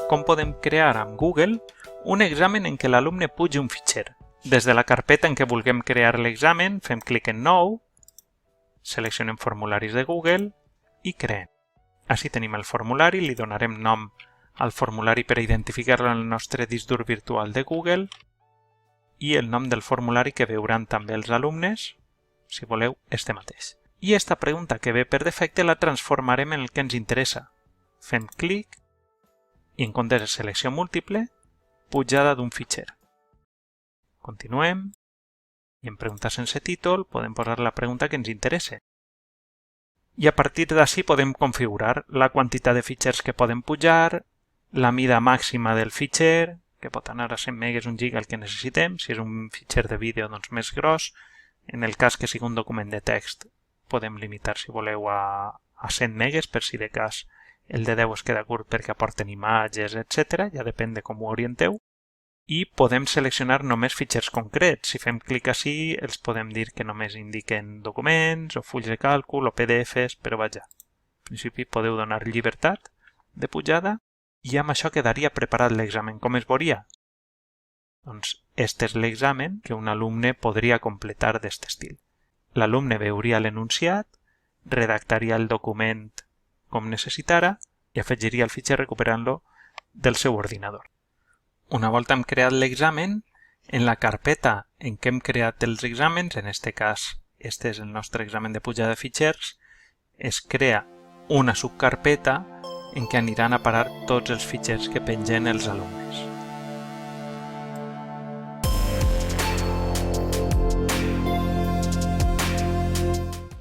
com podem crear amb Google un examen en què l'alumne pugi un fitxer. Des de la carpeta en què vulguem crear l'examen, fem clic en Nou, seleccionem formularis de Google i creem. Així tenim el formulari, li donarem nom al formulari per identificar-lo en el nostre disc dur virtual de Google i el nom del formulari que veuran també els alumnes, si voleu, este mateix. I esta pregunta que ve per defecte la transformarem en el que ens interessa. Fem clic i en comptes de selecció múltiple, pujada d'un fitxer. Continuem i en pregunta sense títol podem posar la pregunta que ens interessa. I a partir d'ací podem configurar la quantitat de fitxers que podem pujar, la mida màxima del fitxer, que pot anar a 100 megas, 1 giga, el que necessitem. Si és un fitxer de vídeo, doncs més gros. En el cas que sigui un document de text, podem limitar, si voleu, a 100 megas, per si de cas el de 10 es queda curt perquè aporten imatges, etc. Ja depèn de com ho orienteu. I podem seleccionar només fitxers concrets. Si fem clic ací, els podem dir que només indiquen documents, o fulls de càlcul, o PDFs, però vaja. En principi podeu donar llibertat de pujada i amb això quedaria preparat l'examen. Com es veuria? Doncs este és l'examen que un alumne podria completar d'aquest estil. L'alumne veuria l'enunciat, redactaria el document com necessitara i afegiria el fitxer recuperant-lo del seu ordinador. Una volta hem creat l'examen, en la carpeta en què hem creat els exàmens, en aquest cas, este és el nostre examen de pujada de fitxers, es crea una subcarpeta en què aniran a parar tots els fitxers que pengen els alumnes.